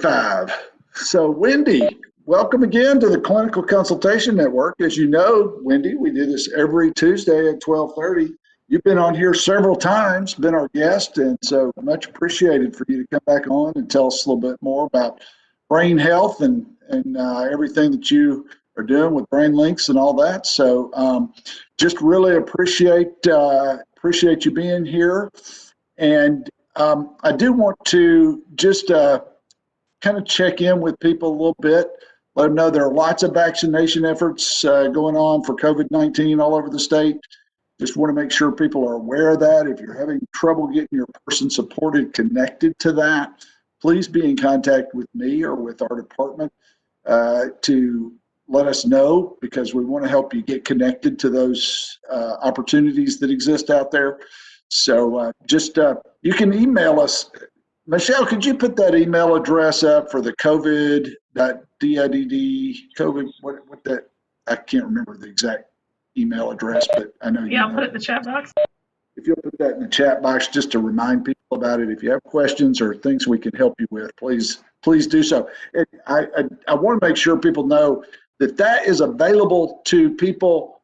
Five. So, Wendy, welcome again to the Clinical Consultation Network. As you know, Wendy, we do this every Tuesday at 12:30. You've been on here several times, been our guest, and so much appreciated for you to come back on and tell us a little bit more about brain health and everything that you are doing with brain links and all that. So, just really appreciate you being here. And I do want to just kind of check in with people a little bit, let them know there are lots of vaccination efforts going on for COVID-19 all over the state. Just want to make sure people are aware of that. If you're having trouble getting your person supported connected to that, please be in contact with me or with our department to let us know, because we want to help you get connected to those opportunities that exist out there. So you can email us. Michelle, could you put that email address up for the COVID.didd, COVID, what that, I can't remember the exact email address, but I know you Yeah, know. I'll put it in the chat box. If you'll put that in the chat box just to remind people about it. If you have questions or things we can help you with, please do so. And I want to make sure people know that that is available to people,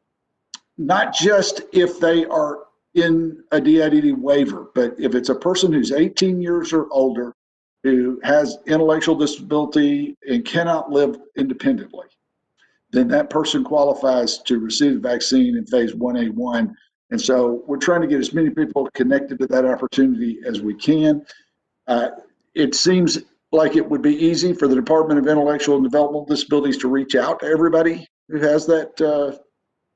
not just if they are in a DIDD waiver, but if it's a person who's 18 years or older, who has intellectual disability and cannot live independently, then that person qualifies to receive the vaccine in phase 1A1. And so we're trying to get as many people connected to that opportunity as we can. It seems like it would be easy for the Department of Intellectual and Developmental Disabilities to reach out to everybody who has that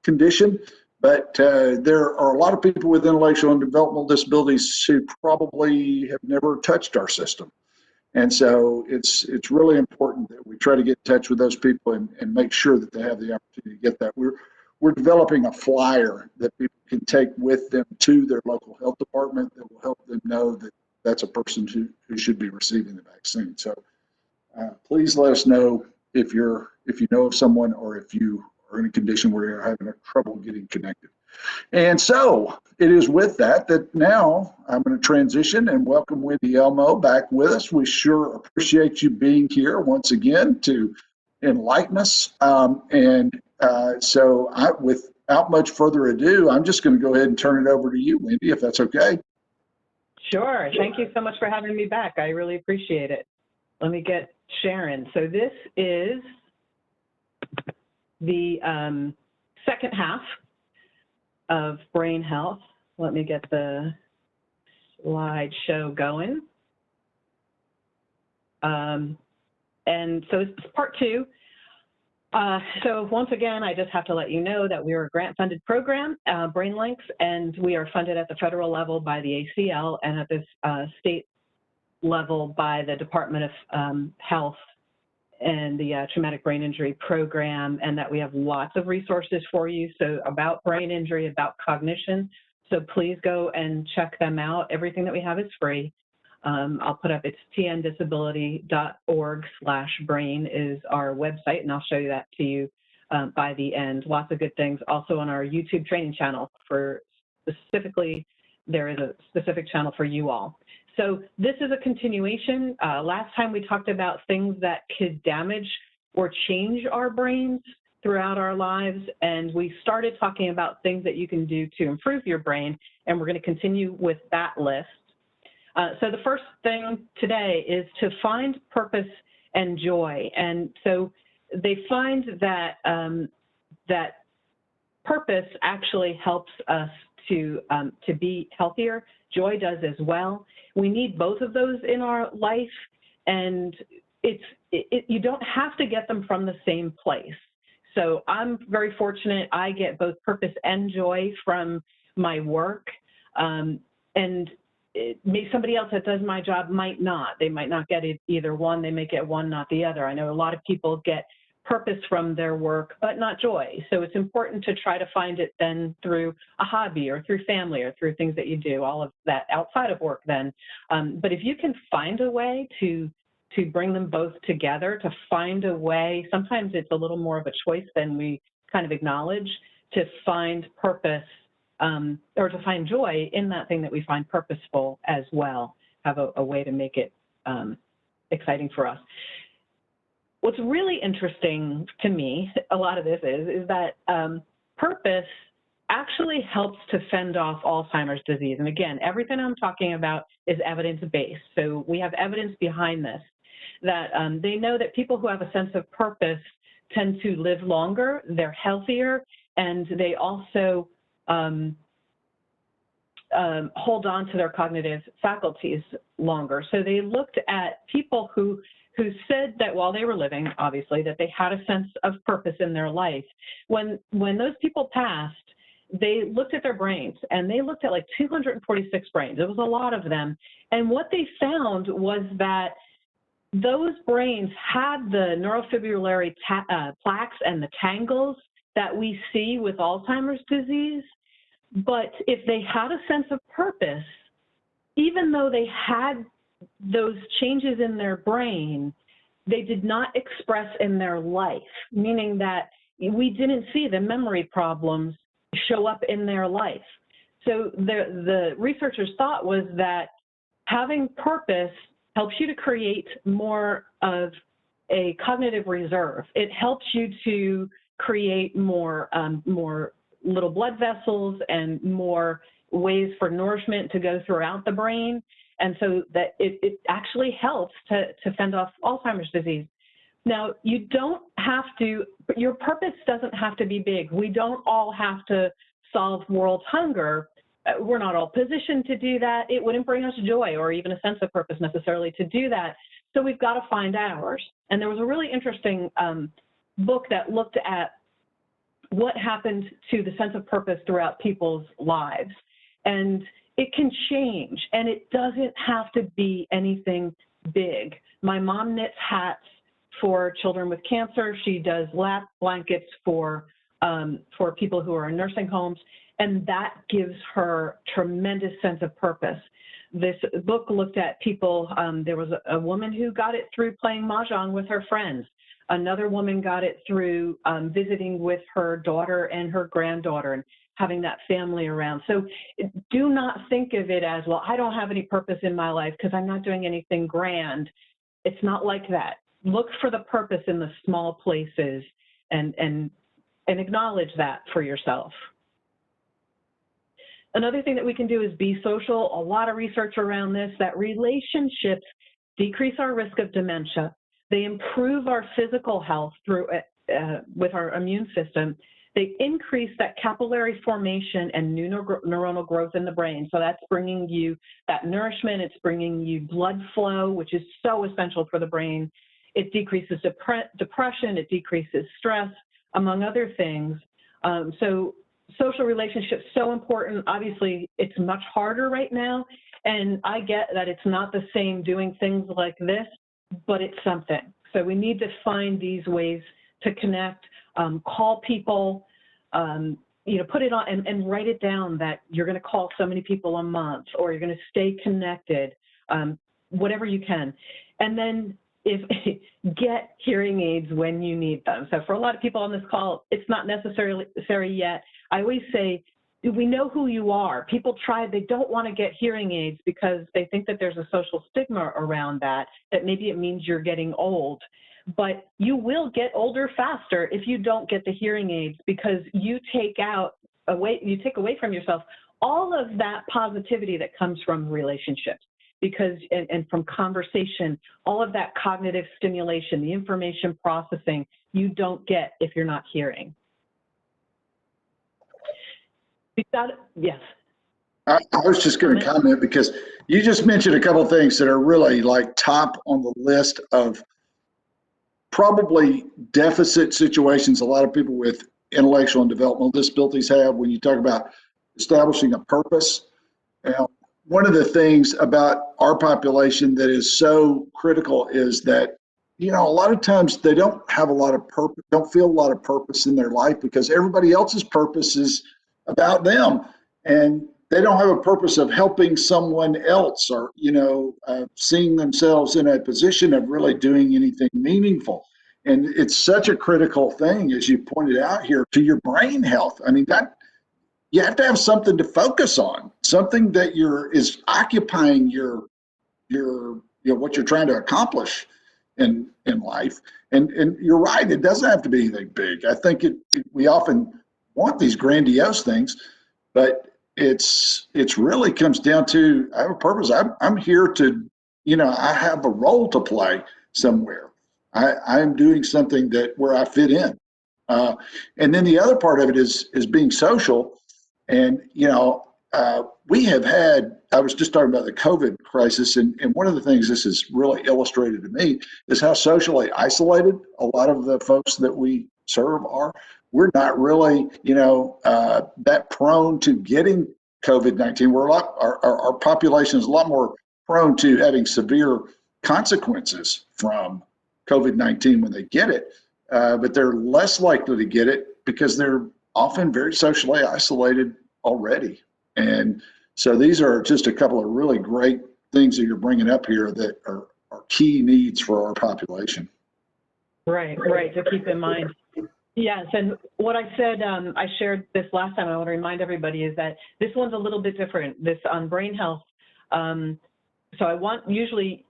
condition. But there are a lot of people with intellectual and developmental disabilities who probably have never touched our system. And so it's really important that we try to get in touch with those people and make sure that they have the opportunity to get that. We're developing a flyer that people can take with them to their local health department that will help them know that that's a person who should be receiving the vaccine. So please let us know if you know of someone, or if you are in a condition where you're having trouble getting connected. And so it is with that now I'm going to transition and welcome Wendy Ellmo back with us. We sure appreciate you being here once again to enlighten us. So without much further ado, I'm just going to go ahead and turn it over to you, Wendy, if that's okay. Sure. Thank you so much for having me back. I really appreciate it. Let me get Sharon. So this is the second half of brain health. Let me get the slideshow going. And so it's part two. So once again, I just have to let you know that we are a grant-funded program, Brain Links, and we are funded at the federal level by the ACL and at this state level by the Department of Health and the Traumatic Brain Injury Program, and that we have lots of resources for you. So about brain injury, about cognition. So please go and check them out. Everything that we have is free. I'll put up, it's tndisability.org/brain is our website, and I'll show you that to you by the end. Lots of good things. Also on our YouTube training channel for specifically, there is a specific channel for you all. So this is a continuation. Last time we talked about things that could damage or change our brains throughout our lives, and we started talking about things that you can do to improve your brain, and we're going to continue with that list. So the first thing today is to find purpose and joy. And so they find that that purpose actually helps us to be healthier. Joy does as well. We need both of those in our life, and you don't have to get them from the same place. So I'm very fortunate. I get both purpose and joy from my work, and somebody else that does my job might not. They might not get either one. They may get one, not the other. I know a lot of people get purpose from their work, but not joy. So it's important to try to find it then through a hobby or through family or through things that you do, all of that outside of work then. But if you can find a way to bring them both together, to find a way, sometimes it's a little more of a choice than we kind of acknowledge, to find purpose or to find joy in that thing that we find purposeful as well, have a way to make it exciting for us. What's really interesting to me, a lot of this is that purpose actually helps to fend off Alzheimer's disease. And again, everything I'm talking about is evidence-based. So we have evidence behind this, that they know that people who have a sense of purpose tend to live longer, they're healthier, and they also hold on to their cognitive faculties longer. So they looked at people who said that while they were living, obviously, that they had a sense of purpose in their life. When those people passed, they looked at their brains, and they looked at like 246 brains. It was a lot of them. And what they found was that those brains had the neurofibrillary plaques and the tangles that we see with Alzheimer's disease. But if they had a sense of purpose, even though they had those changes in their brain, they did not express in their life, meaning that we didn't see the memory problems show up in their life. So the researchers thought was that having purpose helps you to create more of a cognitive reserve. It helps you to create more little blood vessels and more ways for nourishment to go throughout the brain. And so that it actually helps to fend off Alzheimer's disease. Now, you don't have to, your purpose doesn't have to be big. We don't all have to solve world hunger. We're not all positioned to do that. It wouldn't bring us joy or even a sense of purpose necessarily to do that. So we've got to find ours. And there was a really interesting book that looked at what happened to the sense of purpose throughout people's lives. And it can change, and it doesn't have to be anything big. My mom knits hats for children with cancer. She does lap blankets for people who are in nursing homes, and that gives her tremendous sense of purpose. This book looked at people, there was a woman who got it through playing mahjong with her friends. Another woman got it through visiting with her daughter and her granddaughter and having that family around. So do not think of it as, well, I don't have any purpose in my life because I'm not doing anything grand. It's not like that. Look for the purpose in the small places and acknowledge that for yourself. Another thing that we can do is be social. A lot of research around this, that relationships decrease our risk of dementia. They improve our physical health through with our immune system. They increase that capillary formation and new neuronal growth in the brain. So that's bringing you that nourishment. It's bringing you blood flow, which is so essential for the brain. It decreases depression. It decreases stress, among other things. So social relationships, so important. Obviously, it's much harder right now. And I get that it's not the same doing things like this, but it's something. So we need to find these ways to connect, call people, put it on and write it down that you're going to call so many people a month, or you're going to stay connected, whatever you can. And then get hearing aids when you need them. So for a lot of people on this call, it's not necessary yet. I always say, we know who you are. People they don't want to get hearing aids because they think that there's a social stigma around that maybe it means you're getting old. But you will get older faster if you don't get the hearing aids, because you take away from yourself all of that positivity that comes from relationships, and from conversation, all of that cognitive stimulation, the information processing you don't get if you're not hearing. Yes. I was just going to comment because you just mentioned a couple of things that are really like top on the list of probably deficit situations a lot of people with intellectual and developmental disabilities have when you talk about establishing a purpose. Now, one of the things about our population that is so critical is that, a lot of times they don't have a lot of purpose, don't feel a lot of purpose in their life because everybody else's purpose is about them. And they don't have a purpose of helping someone else or, seeing themselves in a position of really doing anything meaningful. And it's such a critical thing, as you pointed out here, to your brain health. I mean, that you have to have something to focus on, something that is occupying your what you're trying to accomplish in life. And you're right, it doesn't have to be anything big. I think we often want these grandiose things, but it's really comes down to I have a purpose. I'm here to, I have a role to play somewhere. I'm doing something that where I fit in. Uh, and then the other part of it is being social. And we have had. I was just talking about the COVID crisis, and one of the things this has really illustrated to me is how socially isolated a lot of the folks that we serve are. We're not really, that prone to getting COVID-19. We're a lot. Our population is a lot more prone to having severe consequences from COVID-19 when they get it, but they're less likely to get it because they're often very socially isolated already. And so these are just a couple of really great things that you're bringing up here that are key needs for our population. Right, to keep in mind. Yes, and what I said, I shared this last time, I want to remind everybody, is that this one's a little bit different, this on brain health. So I want, usually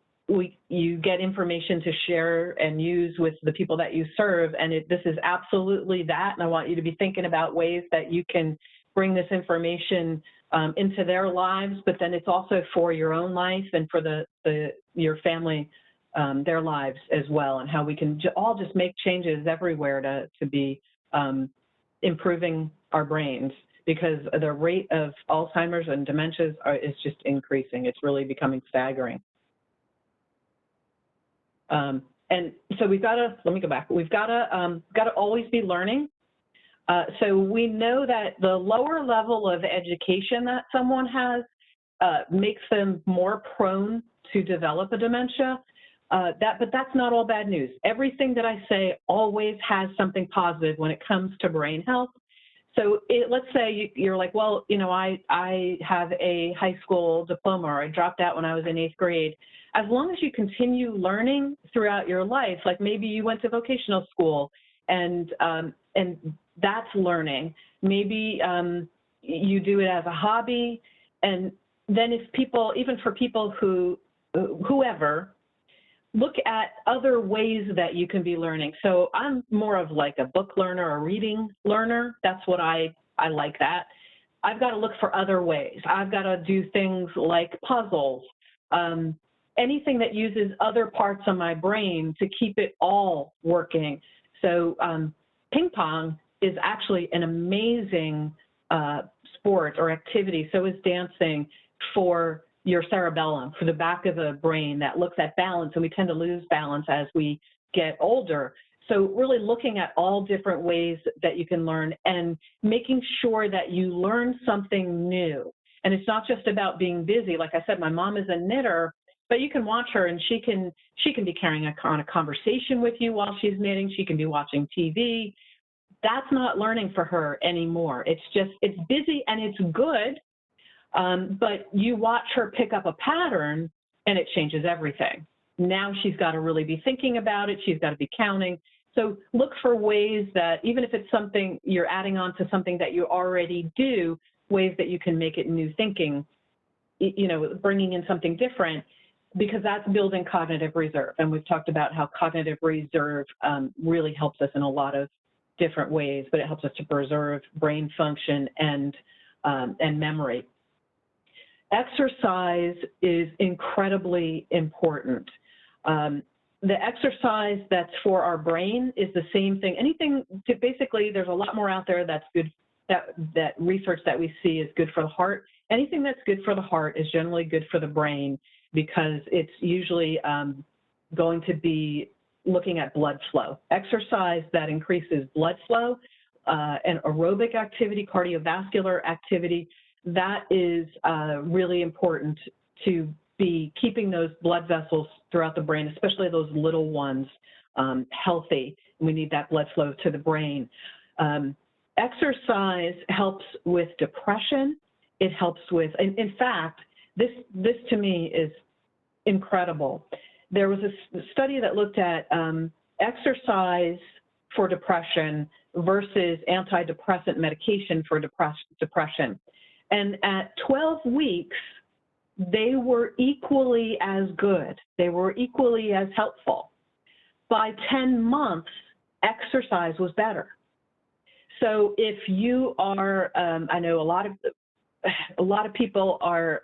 you get information to share and use with the people that you serve, and this is absolutely that, and I want you to be thinking about ways that you can bring this information into their lives, but then it's also for your own life and for your family, their lives as well, and how we can all just make changes everywhere to be improving our brains, because the rate of Alzheimer's and dementias is just increasing. It's really becoming staggering. And so we've got to, let me go back. We've got to always be learning. So we know that the lower level of education that someone has makes them more prone to develop a dementia. But that's not all bad news. Everything that I say always has something positive when it comes to brain health. So let's say you're like, well, I have a high school diploma, or I dropped out when I was in 8th grade. As long as you continue learning throughout your life, like maybe you went to vocational school and that's learning. Maybe you do it as a hobby. And then if people, even for people whoever, look at other ways that you can be learning. So I'm more of like a book learner, a reading learner. That's what I like that. I've got to look for other ways. I've got to do things like puzzles, anything that uses other parts of my brain to keep it all working. So ping pong is actually an amazing sport or activity. So is dancing for your cerebellum, for the back of the brain that looks at balance, and we tend to lose balance as we get older. So really looking at all different ways that you can learn and making sure that you learn something new. And it's not just about being busy. Like I said, my mom is a knitter, but you can watch her and she can be carrying on a conversation with you while she's knitting. She can be watching TV. That's not learning for her anymore. It's busy and it's good. But you watch her pick up a pattern and it changes everything. Now she's got to really be thinking about it. She's got to be counting. So look for ways that, even if it's something you're adding on to something that you already do, ways that you can make it new thinking, bringing in something different, because that's building cognitive reserve. And we've talked about how cognitive reserve really helps us in a lot of different ways, but it helps us to preserve brain function and memory. Exercise is incredibly important. The exercise that's for our brain is the same thing. Basically, there's a lot more out there that's good, that research that we see is good for the heart. Anything that's good for the heart is generally good for the brain, because it's usually going to be looking at blood flow. Exercise that increases blood flow and aerobic activity, cardiovascular activity, that is really important to be keeping those blood vessels throughout the brain, especially those little ones, healthy. We need that blood flow to the brain. Exercise helps with depression. It helps with, in fact, this to me is incredible. There was a study that looked at exercise for depression versus antidepressant medication for depression. And at 12 weeks, they were equally as good. They were equally as helpful. By 10 months, exercise was better. So if you are, I know a lot of people are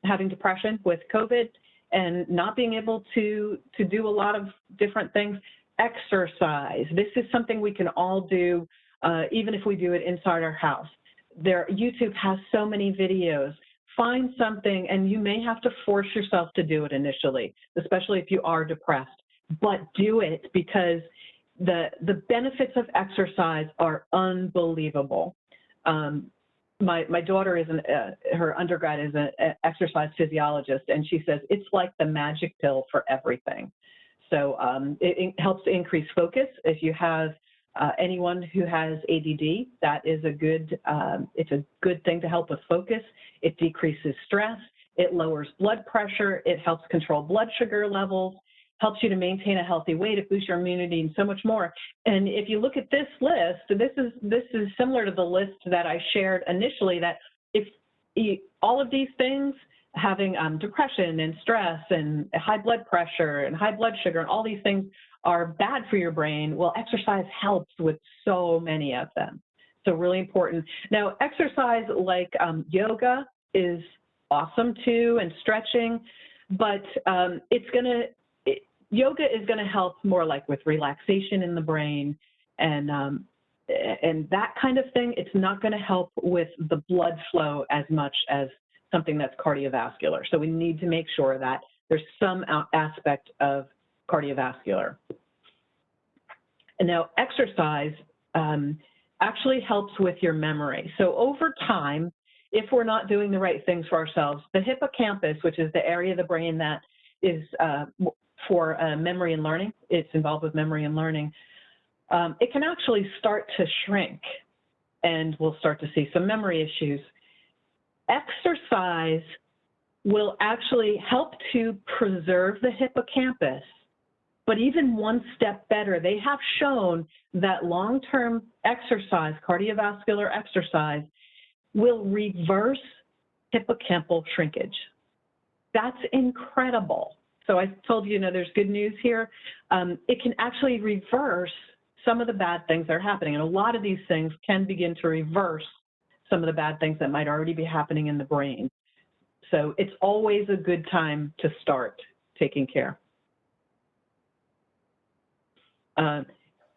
having depression with COVID and not being able to do a lot of different things. Exercise. This is something we can all do, even if we do it inside our house. YouTube has so many videos. Find something, and you may have to force yourself to do it initially, especially if you are depressed, but do it, because the benefits of exercise are unbelievable. My daughter is her undergrad is an exercise physiologist, and she says it's like the magic pill for everything. So it helps to increase focus. If you have anyone who has ADD, that is it's a good thing to help with focus. It decreases stress. It lowers blood pressure. It helps control blood sugar levels, helps you to maintain a healthy weight, it boosts your immunity, and so much more. And if you look at this list, this is similar to the list that I shared initially, that if all of these things, having depression and stress and high blood pressure and high blood sugar and all these things are bad for your brain, well, exercise helps with so many of them. So really important. Now, exercise like yoga is awesome too, and stretching, but yoga is going to help more like with relaxation in the brain and that kind of thing. It's not going to help with the blood flow as much as something that's cardiovascular. So we need to make sure that there's some aspect of cardiovascular. And now exercise actually helps with your memory. So over time, if we're not doing the right things for ourselves, the hippocampus, which is the area of the brain that is for memory and learning, it's involved with memory and learning, it can actually start to shrink, and we'll start to see some memory issues. Exercise will actually help to preserve the hippocampus, but even one step better. They have shown that long-term exercise, cardiovascular exercise, will reverse hippocampal shrinkage. That's incredible. So I told you, there's good news here. It can actually reverse some of the bad things that are happening. And a lot of these things can begin to reverse some of the bad things that might already be happening in the brain. So it's always a good time to start taking care.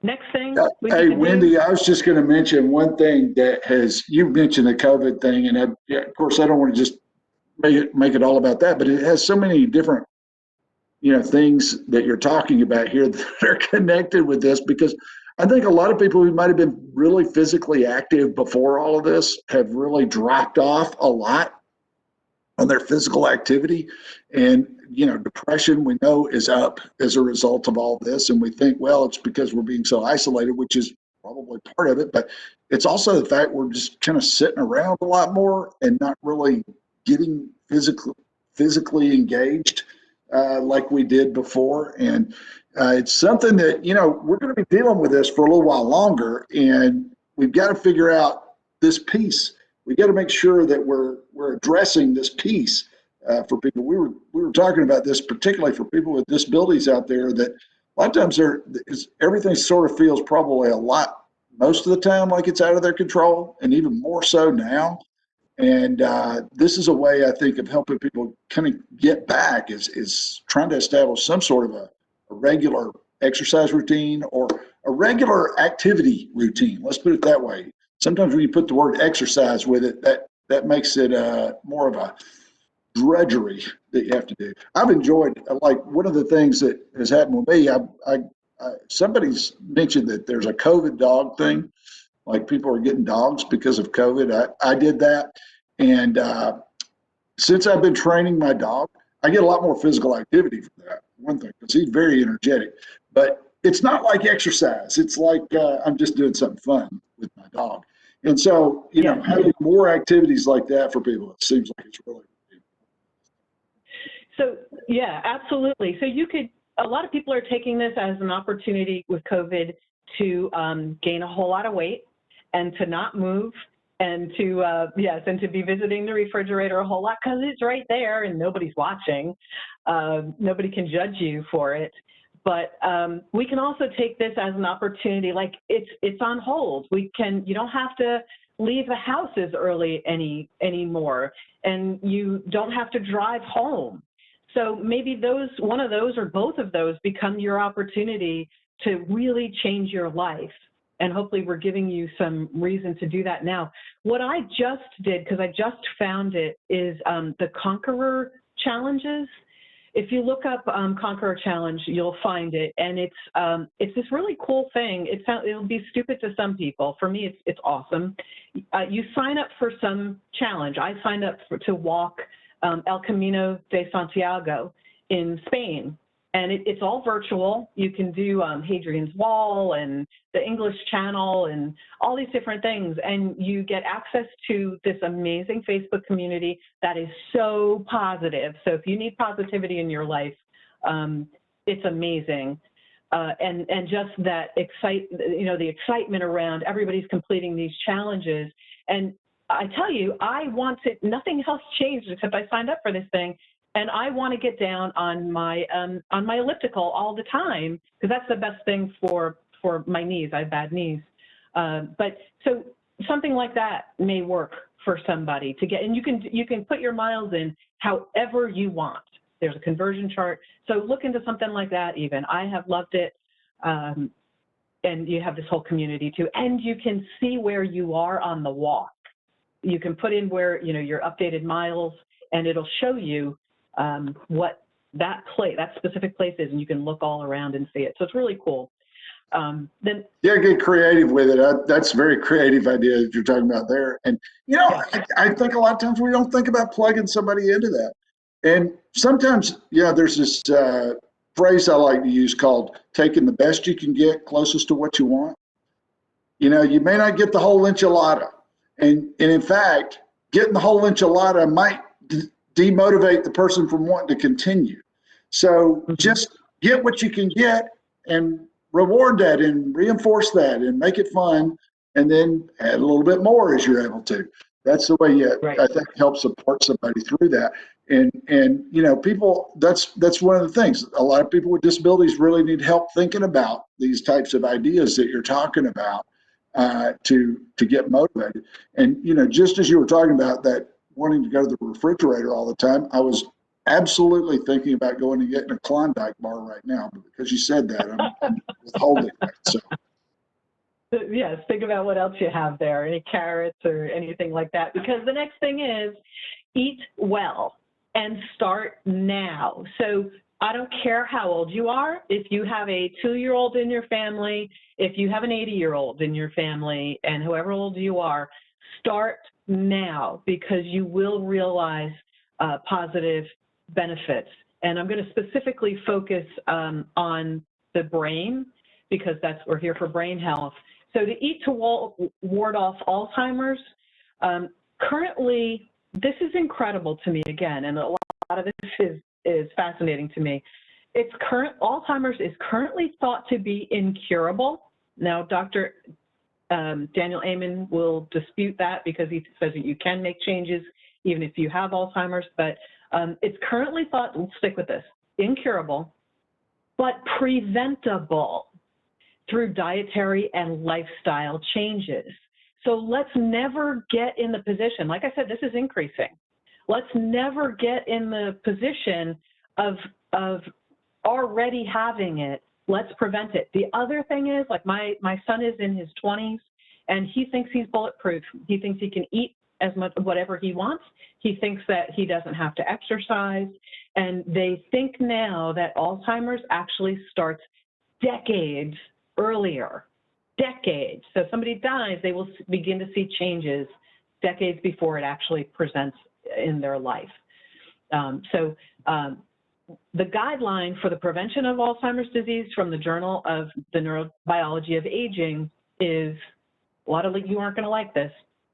Next thing. Hey, Wendy, I was just going to mention one thing that you mentioned the COVID thing, and of course, I don't want to just make it all about that, but it has so many different, things that you're talking about here that are connected with this, because I think a lot of people who might have been really physically active before all of this have really dropped off a lot on their physical activity. And, depression we know is up as a result of all this. And we think, well, it's because we're being so isolated, which is probably part of it. But it's also the fact we're just kind of sitting around a lot more and not really getting physically engaged like we did before. And it's something that, we're going to be dealing with this for a little while longer. And we've got to figure out this piece. We got to make sure that we're addressing this piece for people. We were talking about this particularly for people with disabilities out there, that a lot of times everything sort of feels probably most of the time like it's out of their control, and even more so now. And this is a way, I think, of helping people kind of get back, is trying to establish some sort of a regular exercise routine or a regular activity routine. Let's put it that way. Sometimes when you put the word exercise with it, that makes it more of a drudgery that you have to do. I've enjoyed, like, one of the things that has happened with me, somebody's mentioned that there's a COVID dog thing, like people are getting dogs because of COVID. I did that. And since I've been training my dog, I get a lot more physical activity from that, one thing, because he's very energetic. But it's not like exercise. It's like I'm just doing something fun with my dog. And so, having more activities like that for people, it seems like it's really. So, yeah, absolutely. So a lot of people are taking this as an opportunity with COVID to gain a whole lot of weight and to not move and to, yes, and to be visiting the refrigerator a whole lot because it's right there and nobody's watching. Nobody can judge you for it. But we can also take this as an opportunity, like it's on hold. You don't have to leave the house as early anymore, and you don't have to drive home. So maybe one of those or both of those become your opportunity to really change your life. And hopefully we're giving you some reason to do that now. What I just did, because I just found it, is the Conqueror Challenges. If you look up Conqueror Challenge, you'll find it, and it's this really cool thing. It'll be stupid to some people. For me, it's awesome. You sign up for some challenge. I signed up to walk El Camino de Santiago in Spain, and it's all virtual. You can do Hadrian's Wall and the English Channel and all these different things, and you get access to this amazing Facebook community that is so positive. So if you need positivity in your life, it's amazing. And just that the excitement around everybody's completing these challenges. And I tell you, nothing else changed except I signed up for this thing. And I want to get down on my elliptical all the time because that's the best thing for my knees. I have bad knees. But so something like that may work for somebody to get, and you can put your miles in however you want. There's a conversion chart. So look into something like that even. I have loved it. And you have this whole community too. And you can see where you are on the walk. You can put in where, your updated miles, and it'll show you what that specific place is, and you can look all around and see it. So it's really cool. Get creative with it. That's a very creative idea that you're talking about there. And I think a lot of times we don't think about plugging somebody into that. And sometimes, there's this phrase I like to use called taking the best you can get closest to what you want. You may not get the whole enchilada, and in fact, getting the whole enchilada might demotivate the person from wanting to continue. So just get what you can get and reward that and reinforce that and make it fun, and then add a little bit more as you're able to. That's the way I think help support somebody through that. And people, that's one of the things. A lot of people with disabilities really need help thinking about these types of ideas that you're talking about to get motivated. And just as you were talking about that, wanting to go to the refrigerator all the time, I was absolutely thinking about going and getting a Klondike bar right now. But because you said that, I'm withholding that. So. Yes, think about what else you have there, any carrots or anything like that. Because the next thing is eat well and start now. So I don't care how old you are. If you have a 2-year-old in your family, if you have an 80-year-old in your family, and however old you are, start now because you will realize positive benefits. And I'm going to specifically focus on the brain because we're here for brain health. So to eat to ward off Alzheimer's, currently, this is incredible to me again, and a lot of this is fascinating to me. Alzheimer's is currently thought to be incurable. Now, Dr. Daniel Amen will dispute that because he says that you can make changes even if you have Alzheimer's, but it's currently thought, let's stick with this, incurable, but preventable through dietary and lifestyle changes. So let's never get in the position, like I said, this is increasing. Let's never get in the position of already having it. Let's prevent it. The other thing is, like my son is in his 20s and he thinks he's bulletproof. He thinks he can eat as much, whatever he wants. He thinks that he doesn't have to exercise. And they think now that Alzheimer's actually starts decades earlier, decades. So if somebody dies, they will begin to see changes decades before it actually presents in their life. The guideline for the prevention of Alzheimer's disease from the Journal of the Neurobiology of Aging is, a lot of you aren't going to like this,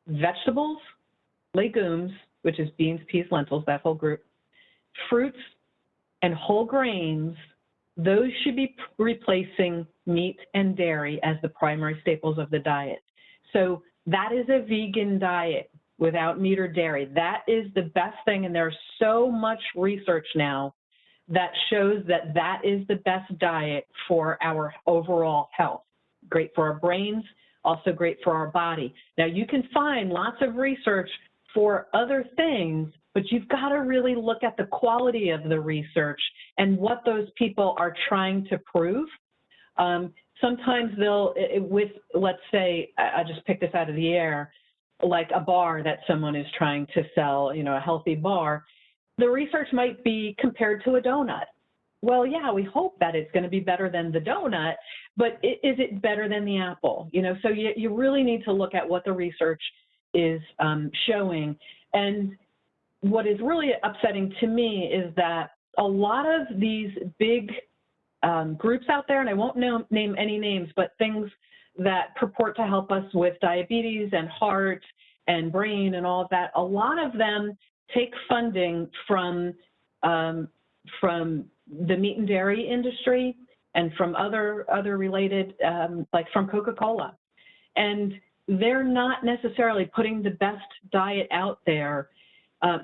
vegetables, legumes, which is beans, peas, lentils, that whole group, fruits, and whole grains, those should be replacing meat and dairy as the primary staples of the diet. So that is a vegan diet without meat or dairy. That is the best thing, and there's so much research now that shows that that is the best diet for our overall health. Great for our brains, also great for our body. Now, you can find lots of research for other things, but you've got to really look at the quality of the research and what those people are trying to prove. Sometimes they'll, let's say, I just picked this out of the air, like a bar that someone is trying to sell, a healthy bar, the research might be compared to a donut. Well, yeah, we hope that it's going to be better than the donut, but is it better than the apple? So you really need to look at what the research is showing. And what is really upsetting to me is that a lot of these big groups out there, and I won't name any names, but things that purport to help us with diabetes and heart and brain and all of that, a lot of them take funding from the meat and dairy industry and from other related, like from Coca-Cola. And they're not necessarily putting the best diet out there.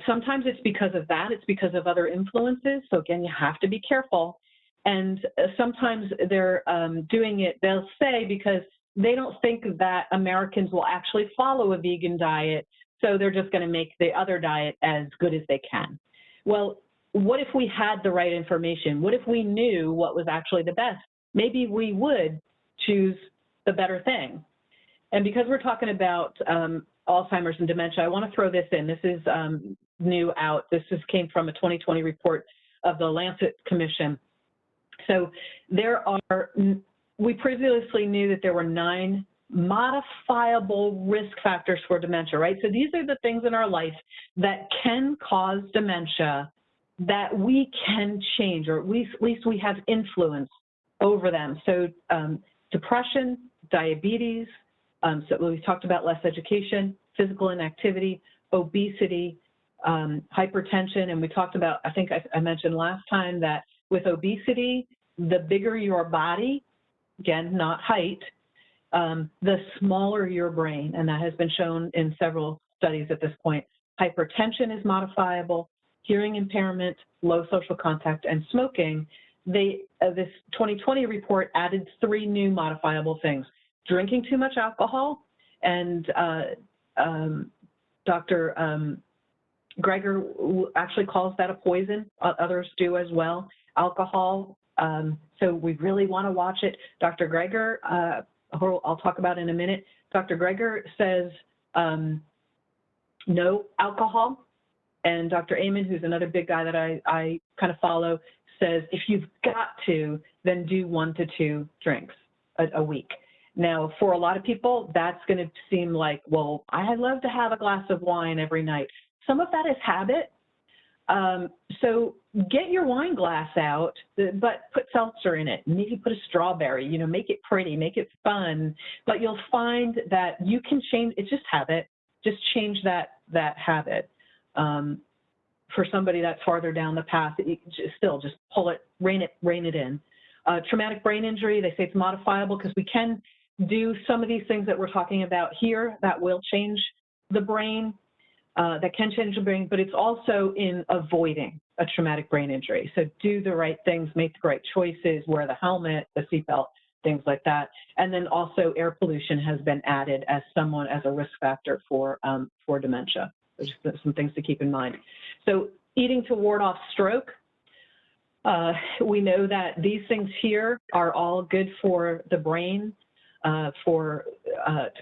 Sometimes it's because of that, it's because of other influences. So again, you have to be careful. And sometimes they're doing it, they'll say, because they don't think that Americans will actually follow a vegan diet, so they're just going to make the other diet as good as they can. Well, what if we had the right information? What if we knew what was actually the best? Maybe we would choose the better thing. And because we're talking about Alzheimer's and dementia, I want to throw this in. This is new out. This came from a 2020 report of the Lancet Commission. So we previously knew that there were 9 modifiable risk factors for dementia, right? So these are the things in our life that can cause dementia that we can change, or at least we have influence over them. So depression, diabetes, so we talked about less education, physical inactivity, obesity, hypertension, and we talked about, I think I mentioned last time that with obesity, the bigger your body, again, not height, the smaller your brain, and that has been shown in several studies at this point. Hypertension is modifiable, hearing impairment, low social contact, and smoking. This 2020 report added 3 new modifiable things: drinking too much alcohol, and Dr. Greger actually calls that a poison. Others do as well. Alcohol, so we really want to watch it. Dr. Greger, I'll talk about in a minute. Dr. Greger says no alcohol, and Dr. Amen, who's another big guy that I kind of follow, says if you've got to, then do 1 to 2 drinks a week. Now, for a lot of people, that's going to seem like, well, I love to have a glass of wine every night. Some of that is habit. So get your wine glass out, but put seltzer in it. Maybe put a strawberry, make it pretty, make it fun. But you'll find that you can change, it's just habit. Just change that habit. For somebody that's farther down the path, just pull it, rein it in. Traumatic brain injury, they say it's modifiable because we can do some of these things that we're talking about here that will change the brain. That can change the brain, but it's also in avoiding a traumatic brain injury. So do the right things, make the right choices, wear the helmet, the seatbelt, things like that. And then also air pollution has been added as a risk factor for dementia. There's some things to keep in mind. So eating to ward off stroke. We know that these things here are all good for the brain. To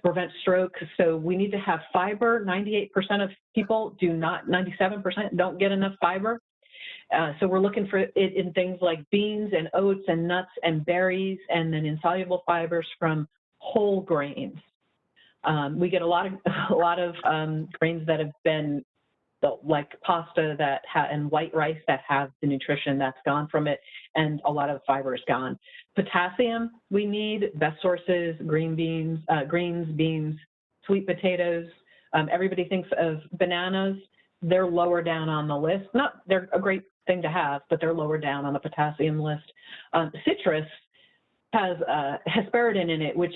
prevent stroke. So we need to have fiber. 98% of people 97% don't get enough fiber. So we're looking for it in things like beans and oats and nuts and berries, and then insoluble fibers from whole grains. We get a lot of grains that have been like pasta and white rice that have the nutrition that's gone from it, and a lot of fiber is gone. Potassium we need, best sources, greens, beans, sweet potatoes. Everybody thinks of bananas. They're lower down on the list. They're a great thing to have, but they're lower down on the potassium list. Citrus has hesperidin in it, which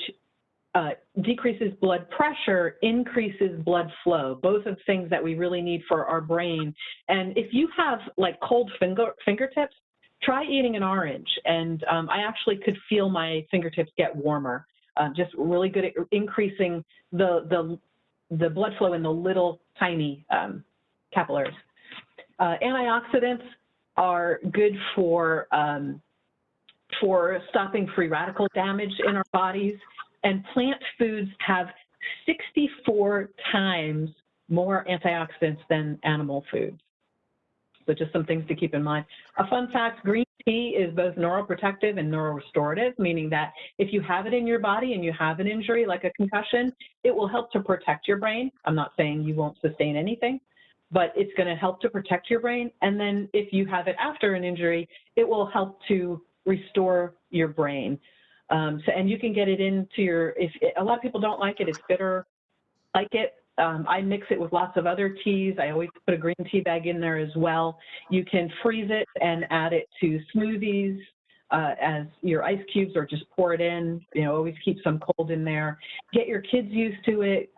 decreases blood pressure, increases blood flow, both of things that we really need for our brain. And if you have like cold fingertips, try eating an orange. And I actually could feel my fingertips get warmer, just really good at increasing the blood flow in the little tiny capillaries. Antioxidants are good for stopping free radical damage in our bodies. And plant foods have 64 times more antioxidants than animal foods. So just some things to keep in mind. A fun fact, green tea is both neuroprotective and neurorestorative, meaning that if you have it in your body and you have an injury like a concussion, it will help to protect your brain. I'm not saying you won't sustain anything, but it's going to help to protect your brain. And then if you have it after an injury, it will help to restore your brain. And you can get it into your, a lot of people don't like it, it's bitter, like it. I mix it with lots of other teas. I always put a green tea bag in there as well. You can freeze it and add it to smoothies as your ice cubes, or just pour it in. You know, always keep some cold in there. Get your kids used to it.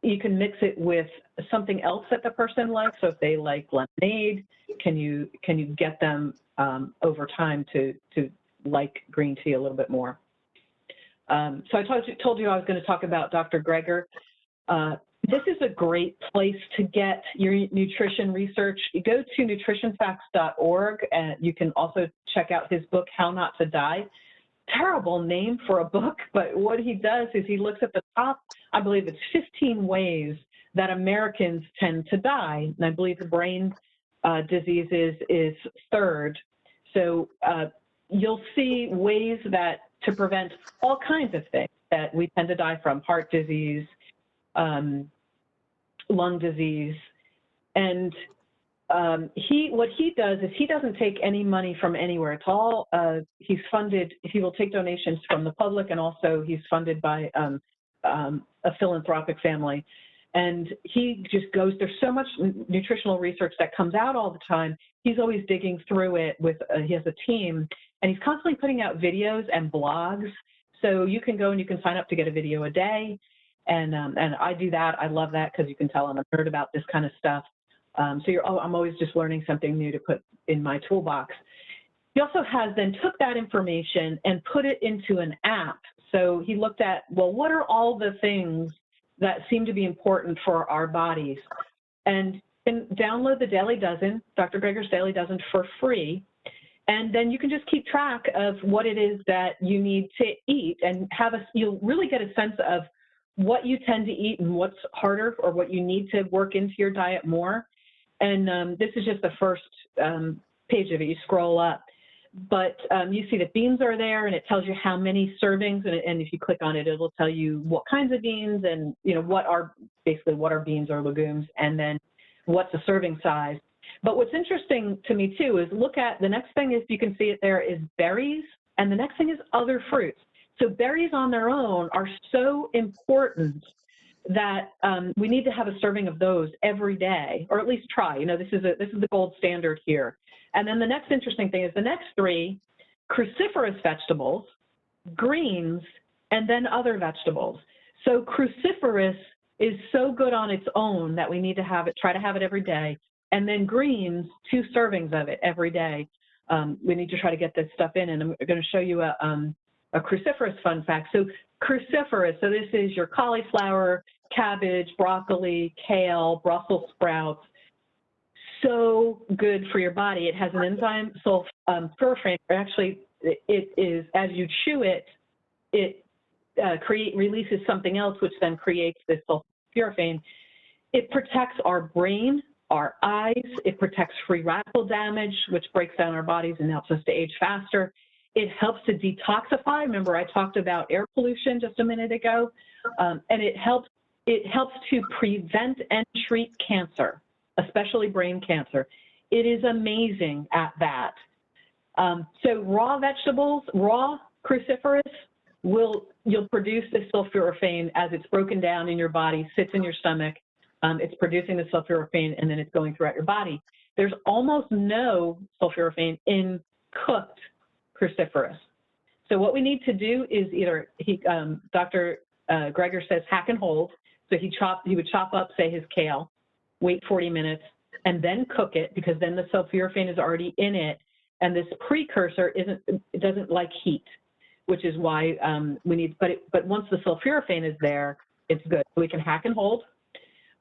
You can mix it with something else that the person likes. So if they like lemonade, can you get them over time to like green tea a little bit more? So I told you I was going to talk about Dr. Greger. This is a great place to get your nutrition research. You go to nutritionfacts.org, and you can also check out his book, How Not to Die. Terrible name for a book, but what he does is he looks at the top, I believe it's 15 ways that Americans tend to die. And I believe the brain diseases is third. So you'll see ways that to prevent all kinds of things that we tend to die from: heart disease, lung disease. And what he does is he doesn't take any money from anywhere. It's all, he's funded, he will take donations from the public, and also he's funded by a philanthropic family. And he just goes, there's so much nutritional research that comes out all the time. He's always digging through it with, he has a team, and he's constantly putting out videos and blogs. So you can go and you can sign up to get a video a day. And I do that. I love that, because you can tell I'm a nerd about this kind of stuff. So I'm always just learning something new to put in my toolbox. He also has then took that information and put it into an app. So he looked at, well, what are all the things that seem to be important for our bodies? And you can download the Daily Dozen, Dr. Greger's Daily Dozen, for free. And then you can just keep track of what it is that you need to eat, and you'll really get a sense of what you tend to eat and what's harder, or what you need to work into your diet more. And this is just the first page of it. You scroll up, but you see that beans are there, and it tells you how many servings. And if you click on it, it'll tell you what kinds of beans, and what are beans or legumes, and then what's the serving size. But what's interesting to me too is look at the next thing, if you can see it there, is berries, and the next thing is other fruits. So berries on their own are so important that we need to have a serving of those every day, or at least try. This is the gold standard here. And then the next interesting thing is the next three: cruciferous vegetables, greens, and then other vegetables. So cruciferous is so good on its own that we need to have it, try to have it every day. And then greens, 2 servings of it every day. We need to try to get this stuff in, and I'm going to show you a cruciferous fun fact. So cruciferous, so this is your cauliflower, cabbage, broccoli, kale, Brussels sprouts. So good for your body. It has an enzyme, sulforaphane. Actually, it is, as you chew it, it releases something else, which then creates this sulforaphane. It protects our brain, our eyes. It protects free radical damage, which breaks down our bodies and helps us to age faster. It helps to detoxify. Remember, I talked about air pollution just a minute ago, and it helps to prevent and treat cancer, especially brain cancer. It is amazing at that. So raw vegetables, raw cruciferous, you'll produce this sulforaphane as it's broken down in your body, sits in your stomach. It's producing the sulforaphane, and then it's going throughout your body. There's almost no sulforaphane in cooked cruciferous. So what we need to do is either, Dr. Greger says hack and hold. So he would chop up, say, his kale, wait 40 minutes, and then cook it, because then the sulforaphane is already in it, and this precursor doesn't like heat, which is why we need, but once the sulforaphane is there, it's good. We can hack and hold.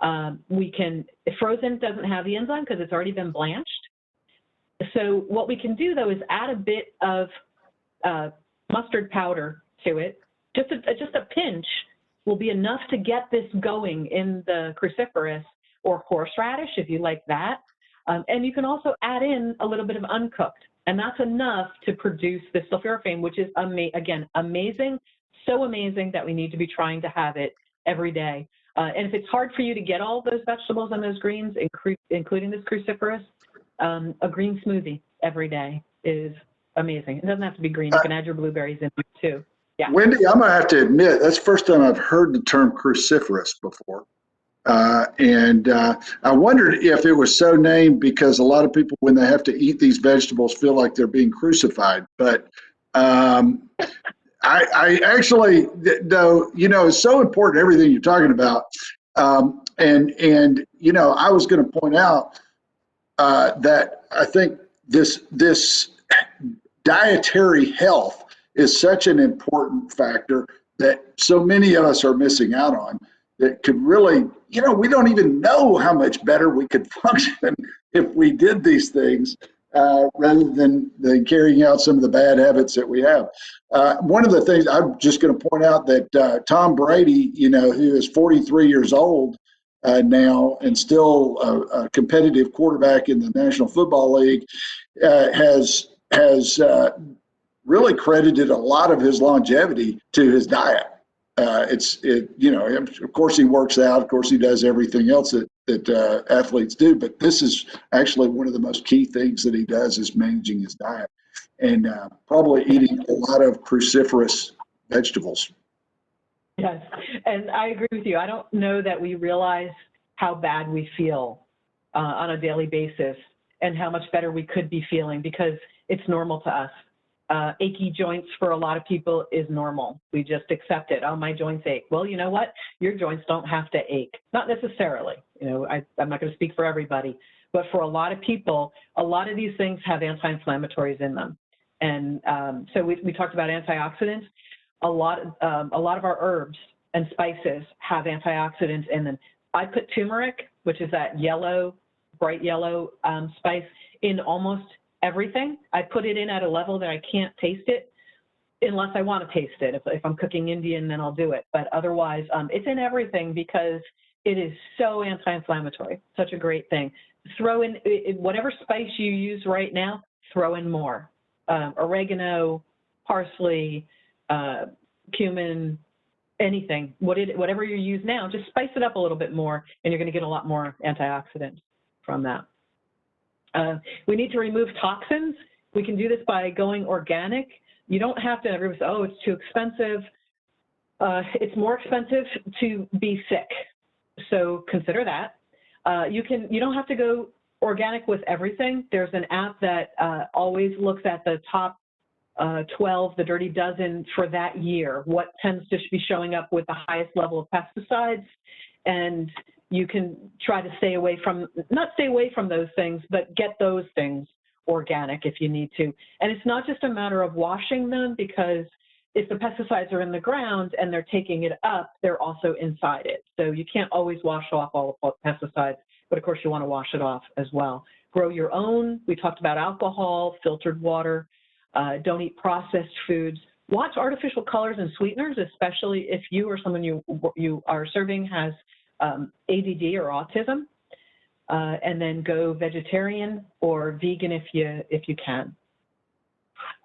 Frozen doesn't have the enzyme because it's already been blanched. So what we can do, though, is add a bit of mustard powder to it. Just a pinch will be enough to get this going in the cruciferous, or horseradish if you like that. And you can also add in a little bit of uncooked, and that's enough to produce this sulforaphane, which is, again, amazing, so amazing that we need to be trying to have it every day. And if it's hard for you to get all those vegetables and those greens, including this cruciferous, a green smoothie every day is amazing. It doesn't have to be green. You can add your blueberries in there too. Yeah. Wendy, I'm going to have to admit, that's the first time I've heard the term cruciferous before. I wondered if it was so named because a lot of people, when they have to eat these vegetables, feel like they're being crucified. But I actually, though, it's so important, everything you're talking about. I was going to point out that I think this dietary health is such an important factor that so many of us are missing out on, that could really, we don't even know how much better we could function if we did these things rather than carrying out some of the bad habits that we have. One of the things I'm just going to point out that Tom Brady, who is 43 years old now and still a competitive quarterback in the National Football League, has really credited a lot of his longevity to his diet. Of course he works out, of course he does everything else that athletes do, but this is actually one of the most key things that he does is managing his diet and probably eating a lot of cruciferous vegetables. Yes, and I agree with you. I don't know that we realize how bad we feel on a daily basis and how much better we could be feeling, because it's normal to us. Achy joints for a lot of people is normal. We just accept it. Oh, my joints ache. Well, you know what? Your joints don't have to ache. Not necessarily. I'm not going to speak for everybody, but for a lot of people, a lot of these things have anti-inflammatories in them. And so we talked about antioxidants. A lot of our herbs and spices have antioxidants in them. I put turmeric, which is that yellow, bright yellow spice, in almost everything. I put it in at a level that I can't taste it unless I want to taste it. If I'm cooking Indian, then I'll do it. But otherwise, it's in everything because it is so anti-inflammatory. Such a great thing. Throw in whatever spice you use right now, throw in more. Oregano, parsley, cumin, anything, whatever you use now, just spice it up a little bit more, and you're going to get a lot more antioxidants from that. We need to remove toxins. We can do this by going organic. You don't have to, everyone says, oh, it's too expensive. It's more expensive to be sick. So consider that. You don't have to go organic with everything. There's an app that always looks at the top 12, the dirty dozen for that year, what tends to be showing up with the highest level of pesticides. And you can try to stay away from, not stay away from those things, but get those things organic if you need to. And it's not just a matter of washing them, because if the pesticides are in the ground and they're taking it up, they're also inside it. So you can't always wash off all the pesticides, but of course you want to wash it off as well. Grow your own. We talked about alcohol, filtered water. Don't eat processed foods. Watch artificial colors and sweeteners, especially if you or someone you are serving has ADD or autism, and then go vegetarian or vegan if you can.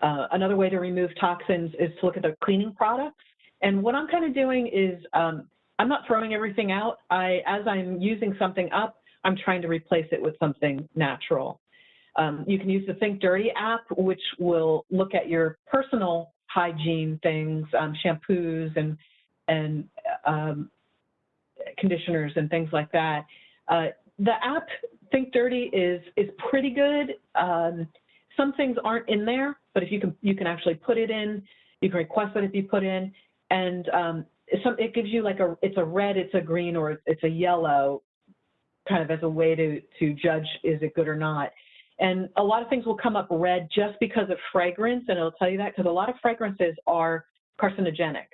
Another way to remove toxins is to look at the cleaning products. And what I'm kind of doing is I'm not throwing everything out. As I'm using something up, I'm trying to replace it with something natural. You can use the Think Dirty app, which will look at your personal hygiene things, shampoos and conditioners and things like that. The app Think Dirty is pretty good. Some things aren't in there, but if you can actually put it in, You can request that it be put in, and it gives you like it's a red, it's a green, or it's a yellow, kind of as a way to judge is it good or not. And a lot of things will come up red just because of fragrance, and it'll tell you that because a lot of fragrances are carcinogenic.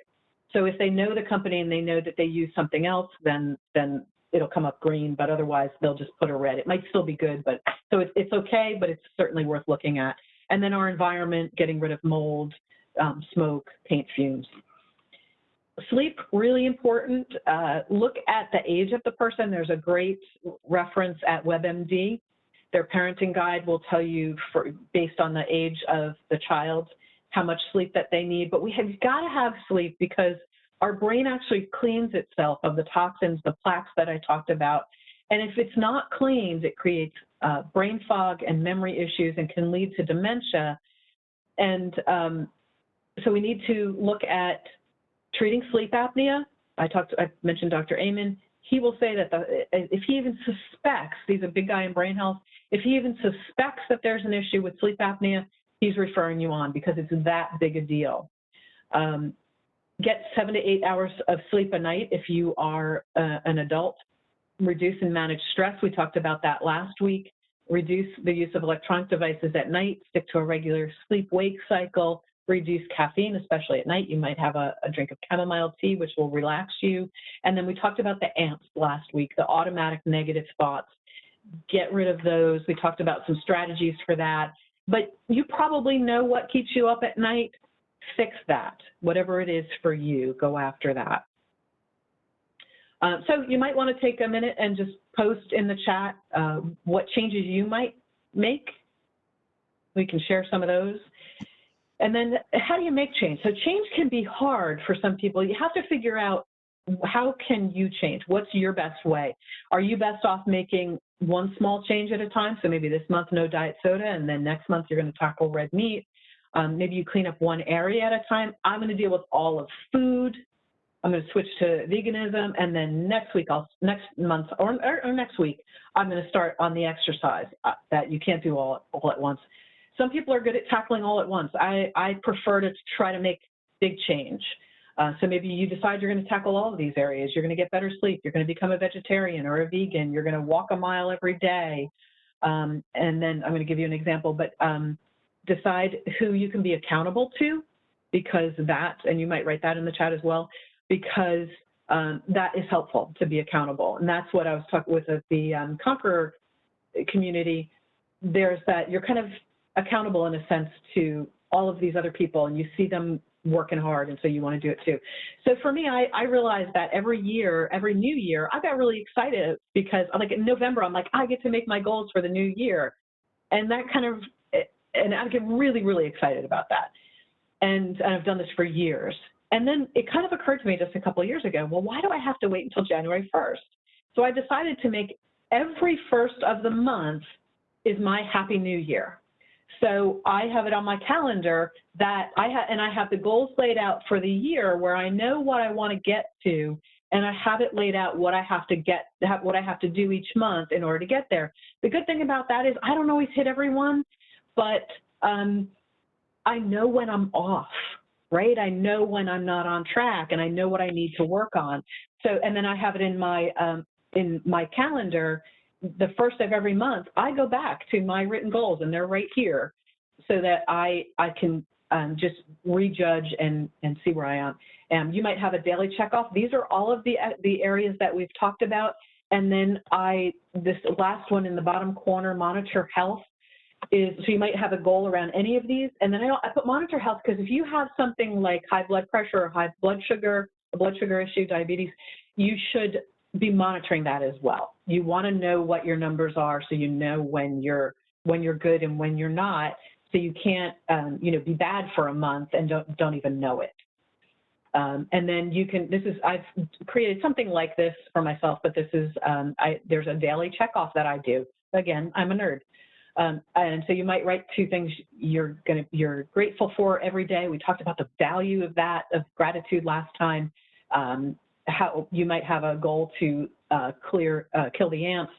So if they know the company and they know that they use something else, then it'll come up green, but otherwise they'll just put a red. It might still be good, but so it's okay, but it's certainly worth looking at. And then our environment, getting rid of mold, smoke, paint fumes. Sleep, really important. Look at the age of the person. There's a great reference at WebMD. Their parenting guide will tell you, based on the age of the child, how much sleep that they need. But we have got to have sleep because our brain actually cleans itself of the toxins, the plaques that I talked about. And if it's not cleaned, it creates brain fog and memory issues and can lead to dementia. And so we need to look at treating sleep apnea. I mentioned Dr. Amen. He will say that if he even suspects, he's a big guy in brain health, if he even suspects that there's an issue with sleep apnea, he's referring you on because it's that big a deal. Get 7 to 8 hours of sleep a night if you are an adult. Reduce and manage stress. We talked about that last week. Reduce the use of electronic devices at night. Stick to a regular sleep-wake cycle. Reduce caffeine, especially at night. You might have a drink of chamomile tea, which will relax you. And then we talked about the ants last week, the automatic negative thoughts. Get rid of those. We talked about some strategies for that. But you probably know what keeps you up at night. Fix that. Whatever it is for you, go after that. So you might want to take a minute and just post in the chat what changes you might make. We can share some of those. And then how do you make change? So change can be hard for some people. You have to figure out how can you change? What's your best way? Are you best off making one small change at a time? So maybe this month, no diet soda, and then next month you're going to tackle red meat. Maybe you clean up one area at a time. I'm going to deal with all of food. I'm going to switch to veganism, and then next month or next week, I'm going to start on the exercise that you can't do all at once. Some people are good at tackling all at once. I prefer to try to make big change. So maybe you decide you're going to tackle all of these areas. You're going to get better sleep. You're going to become a vegetarian or a vegan. You're going to walk a mile every day. And then I'm going to give you an example, but decide who you can be accountable to, because that, and you might write that in the chat as well, because that is helpful to be accountable. And that's what I was talking with the Conqueror community. There's that you're kind of accountable in a sense to all of these other people, and you see them working hard, and so you want to do it too. So for me, I realized that every new year, I got really excited because like in November, I'm like, I get to make my goals for the new year. And that kind of, and I get really, really excited about that. And I've done this for years. And then it kind of occurred to me just a couple of years ago, well, why do I have to wait until January 1st? So I decided to make every first of the month is my Happy New Year. So I have it on my calendar that I have the goals laid out for the year where I know what I want to get to, and I have it laid out what I have to do each month in order to get there. The good thing about that is I don't always hit every one, but I know when I'm off, right? I know when I'm not on track, and I know what I need to work on. So, and then I have it in my calendar. The first of every month, I go back to my written goals, and they're right here, so that I can just rejudge and see where I am. You might have a daily checkoff. These are all of the areas that we've talked about. And then this last one in the bottom corner, monitor health, is, so you might have a goal around any of these. And then I put monitor health because if you have something like high blood pressure or high blood sugar, a blood sugar issue, diabetes, you should be monitoring that as well. You want to know what your numbers are, so you know when you're good and when you're not, so you can't be bad for a month and don't even know it. And then you can, I've created something like this for myself, but this is, there's a daily checkoff that I do. Again, I'm a nerd. And so you might write 2 things you're grateful for every day. We talked about the value of that, of gratitude last time. How you might have a goal to kill the ants,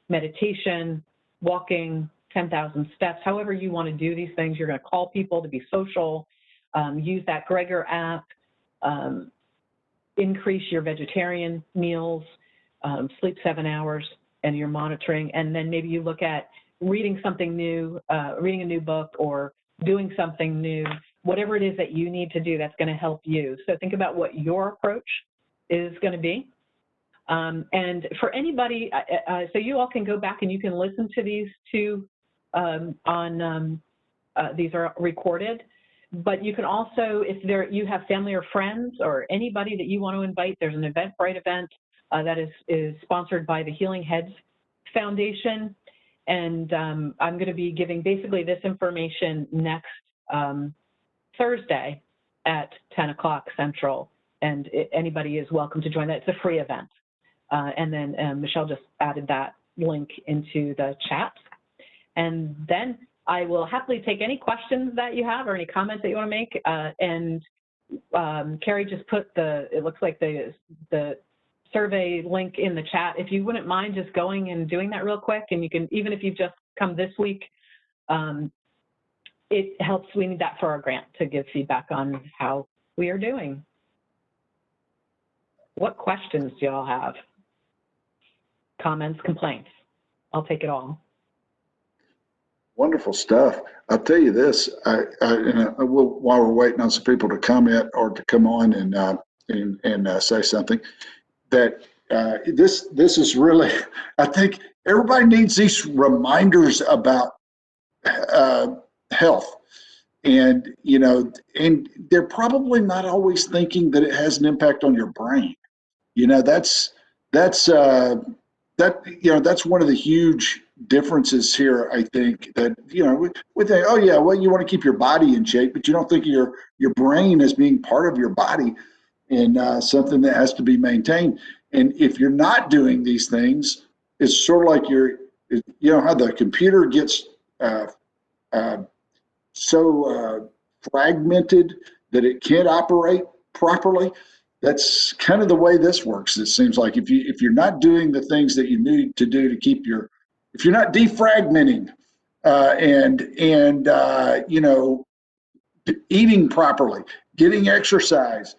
meditation, walking, 10,000 steps, however you want to do these things. You're going to call people to be social. Use that Gregor app, increase your vegetarian meals, sleep 7 hours, and you're monitoring. And then maybe you look at reading something new, reading a new book, or doing something new, whatever it is that you need to do that's going to help you. So think about what your approach is going to be. And for anybody, so you all can go back and you can listen to these two these are recorded, but you can also, if you have family or friends or anybody that you want to invite, there's an Eventbrite event that is sponsored by the Healing Heads Foundation. And I'm going to be giving basically this information next Thursday at 10 o'clock Central. And anybody is welcome to join that. It's a free event. And then Michelle just added that link into the chat. And then I will happily take any questions that you have or any comments that you want to make. And Carrie just put it looks like the survey link in the chat. If you wouldn't mind just going and doing that real quick, and you can, even if you've just come this week, it helps. We need that for our grant to give feedback on how we are doing. What questions do y'all have? Comments, complaints? I'll take it all. Wonderful stuff. I'll tell you this, while we're waiting on some people to comment or to come on and say something, that this is really, I think everybody needs these reminders about health. And, and they're probably not always thinking that it has an impact on your brain. That's one of the huge differences here. I think that, we think, oh yeah, well, you want to keep your body in shape, but you don't think your brain as being part of your body and something that has to be maintained. And if you're not doing these things, it's sort of like how the computer gets so fragmented that it can't operate properly. That's kind of the way this works. It seems like if you're not doing the things that you need to do to keep if you're not defragmenting eating properly, getting exercise,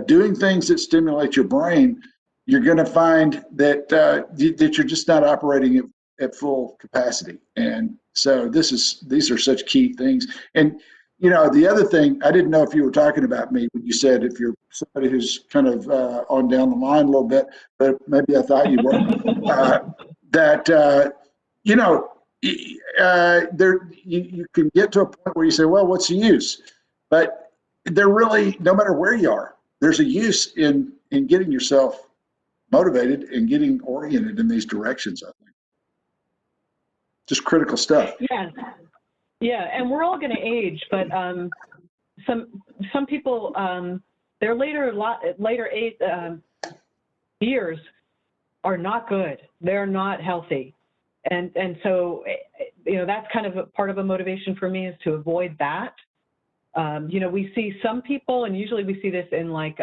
doing things that stimulate your brain, you're going to find that that you're just not operating at full capacity. And so these are such key things. And the other thing, I didn't know if you were talking about me when you said if you're somebody who's kind of on down the line a little bit, but maybe I thought you were. You can get to a point where you say, well, what's the use? But there really, no matter where you are, there's a use in getting yourself motivated and getting oriented in these directions, I think. Just critical stuff. Yeah, and we're all going to age, but some people, their later years are not good. They're not healthy, and so that's kind of a part of a motivation for me is to avoid that. We see some people, and usually we see this in like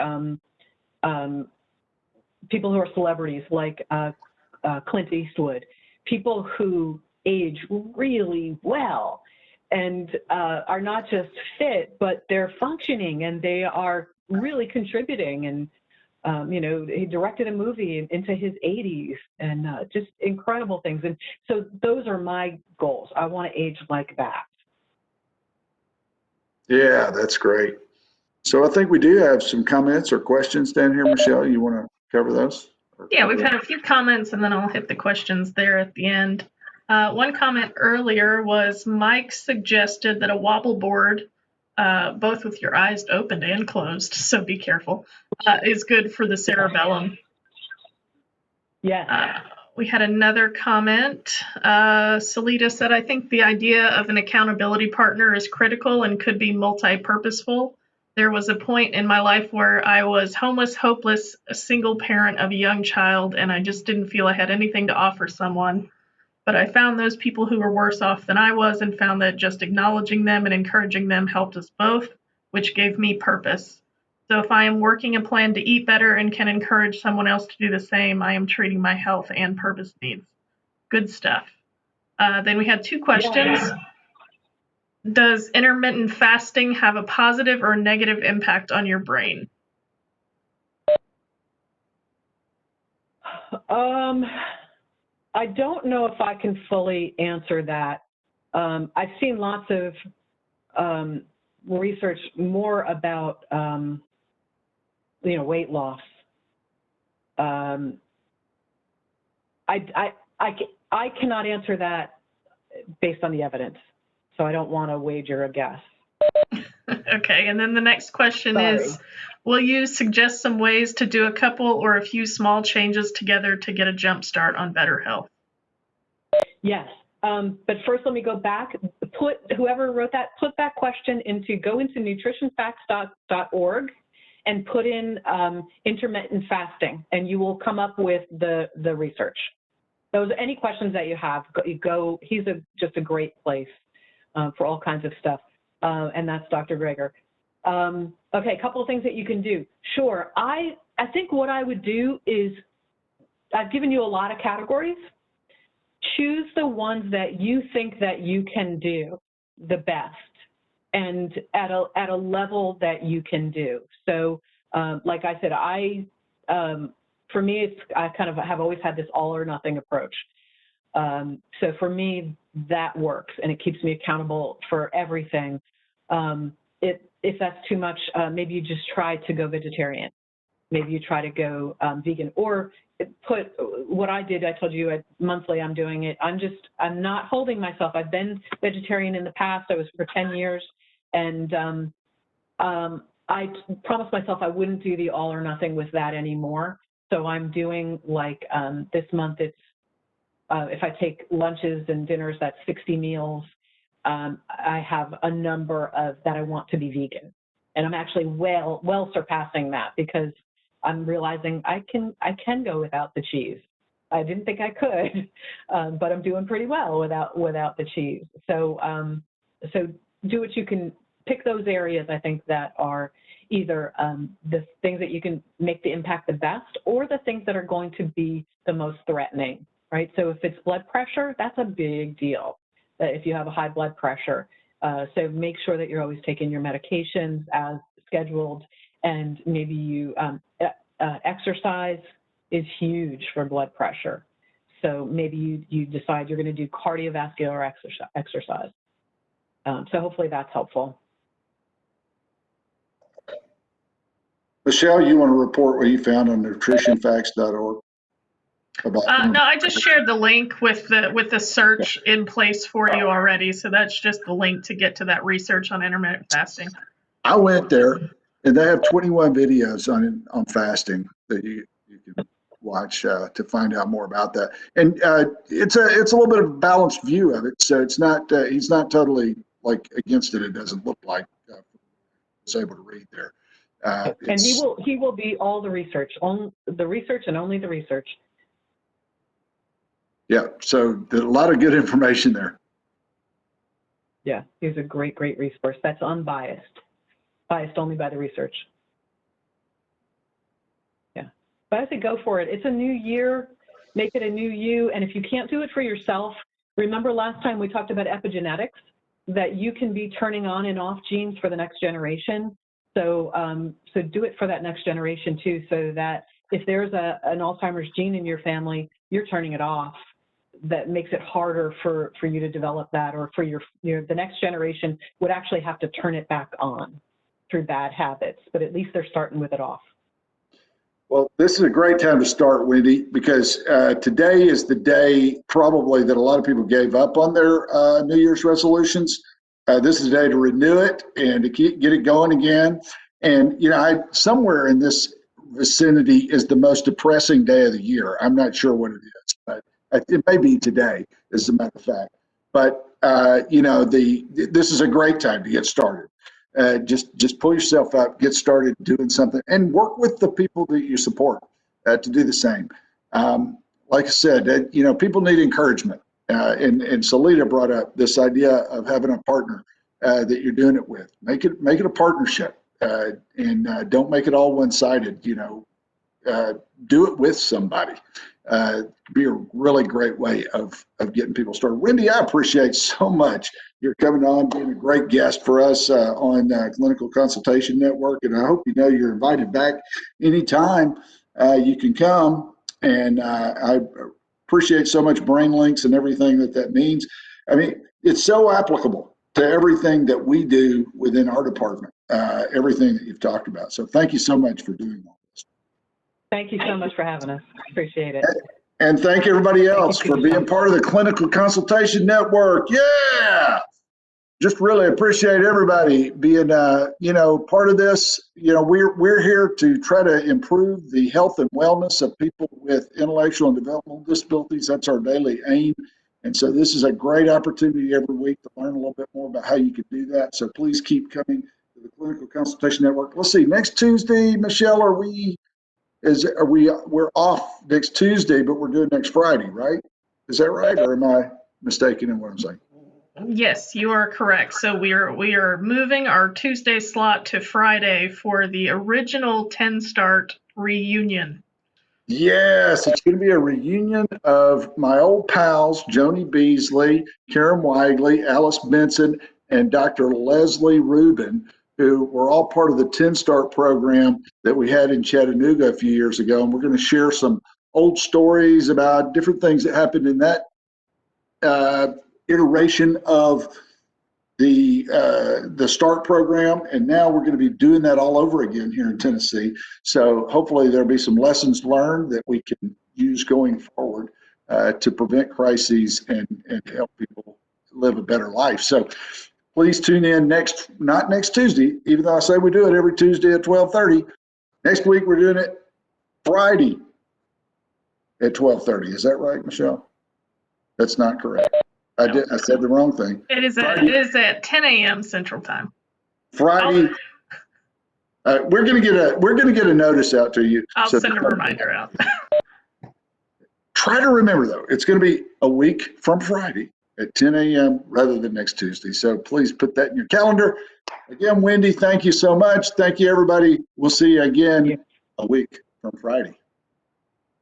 people who are celebrities, like Clint Eastwood, people who age really well and are not just fit, but they're functioning and they are really contributing. And, he directed a movie into his 80s and just incredible things. And so those are my goals. I want to age like that. Yeah, that's great. So I think we do have some comments or questions down here. Michelle, you want to cover those? Yeah, we've had a few comments and then I'll hit the questions there at the end. One comment earlier was Mike suggested that a wobble board, both with your eyes opened and closed, so be careful, is good for the cerebellum. Yeah. We had another comment. Salita said, I think the idea of an accountability partner is critical and could be multi-purposeful. There was a point in my life where I was homeless, hopeless, a single parent of a young child, and I just didn't feel I had anything to offer someone. But I found those people who were worse off than I was and found that just acknowledging them and encouraging them helped us both, which gave me purpose. So if I am working a plan to eat better and can encourage someone else to do the same, I am treating my health and purpose needs. Good stuff. Then we had two questions. Does intermittent fasting have a positive or negative impact on your brain? I don't know if I can fully answer that. I've seen lots of research more about, weight loss. I cannot answer that based on the evidence, so I don't want to wager a guess. Okay, and then the next question Sorry. is, will you suggest some ways to do a couple or a few small changes together to get a jump start on better health? Yes, but first let me go back. Whoever wrote that, put that question go into nutritionfacts.org and put in intermittent fasting, and you will come up with the research. Those any questions that you have, he's just a great place for all kinds of stuff, and that's Dr. Greger. Okay, a couple of things that you can do. Sure, I think what I would do is, I've given you a lot of categories. Choose the ones that you think that you can do the best and at a level that you can do. So like I said, for me, I kind of have always had this all or nothing approach. So for me, that works, and it keeps me accountable for everything. If that's too much, maybe you just try to go vegetarian. Maybe you try to go vegan, or put what I did. I told you monthly I'm doing it. I'm not holding myself. I've been vegetarian in the past. I was for 10 years, and I promised myself I wouldn't do the all or nothing with that anymore. So I'm doing like this month, it's if I take lunches and dinners, that's 60 meals. I have a number of that I want to be vegan, and I'm actually well surpassing that, because I'm realizing I can go without the cheese. I didn't think I could, but I'm doing pretty well without the cheese. So so do what you can. Pick those areas, I think, that are either the things that you can make the impact the best, or the things that are going to be the most threatening, right? So if it's blood pressure, that's a big deal, if you have a high blood pressure. So make sure that you're always taking your medications as scheduled, and maybe you exercise is huge for blood pressure. So maybe you decide you're going to do cardiovascular exercise. So hopefully that's helpful. Michelle, you want to report what you found on nutritionfacts.org? No, I just shared the link with the search in place for you already. So that's just the link to get to that research on intermittent fasting. I went there, and they have 21 videos on fasting that you can watch to find out more about that. And it's a little bit of a balanced view of it. So it's not he's not totally like against it. It doesn't look like I was able to read there. And he will be all the research, on the research and only the research. Yeah, so there's a lot of good information there. Yeah, he's a great resource. That's unbiased, biased only by the research. Yeah, but I say go for it. It's a new year, make it a new you. And if you can't do it for yourself, remember last time we talked about epigenetics, that you can be turning on and off genes for the next generation. So, so do it for that next generation too, so that if there's an Alzheimer's gene in your family, you're turning it off. That makes it harder for you to develop that, or for the next generation would actually have to turn it back on through bad habits, but at least they're starting with it off. Well, this is a great time to start, Wendy, because today is the day probably that a lot of people gave up on their New Year's resolutions. This is the day to renew it and to get it going again. And, somewhere in this vicinity is the most depressing day of the year. I'm not sure what it is, but it may be today, as a matter of fact. But, this is a great time to get started. Just pull yourself up, get started doing something, and work with the people that you support to do the same. Like I said, people need encouragement. And Salita brought up this idea of having a partner that you're doing it with. Make it a partnership, and don't make it all one-sided. Do it with somebody. be a really great way of getting people started. Wendy, I appreciate so much you're coming on, being a great guest for us on Clinical Consultation Network, and I hope you know you're invited back anytime you can come. And I appreciate so much brain links and everything that means. I mean, it's so applicable to everything that we do within our department, everything that you've talked about. So thank you so much for doing all this. Thank you so much for having us. Appreciate it. And thank everybody else for being part of the Clinical Consultation Network. Yeah. Just really appreciate everybody being, part of this. We're here to try to improve the health and wellness of people with intellectual and developmental disabilities. That's our daily aim. And so this is a great opportunity every week to learn a little bit more about how you can do that. So please keep coming to the Clinical Consultation Network. Let's see, next Tuesday, Michelle, we're off next Tuesday, but we're doing next Friday, right? Is that right? Or am I mistaken in what I'm saying? Yes, you are correct. So we are moving our Tuesday slot to Friday for the original 10 start reunion. Yes, it's going to be a reunion of my old pals, Joni Beasley, Karen Weigley, Alice Benson, and Dr. Leslie Rubin, who were all part of the 10 Start program that we had in Chattanooga a few years ago. And we're going to share some old stories about different things that happened in that iteration of the START program, and now we're going to be doing that all over again here in Tennessee. So hopefully there'll be some lessons learned that we can use going forward to prevent crises and help people live a better life. So please tune in not next Tuesday, even though I say we do it every Tuesday at 12:30. Next week we're doing it Friday at 12:30. Is that right, Michelle? That's not correct. I said the wrong thing. It is at 10 a.m. Central Time. Friday. We're gonna get a notice out to you. I'll send a reminder out. Try to remember though, it's gonna be a week from Friday at 10 a.m. rather than next Tuesday. So please put that in your calendar. Again, Wendy, thank you so much. Thank you, everybody. We'll see you again a week from Friday.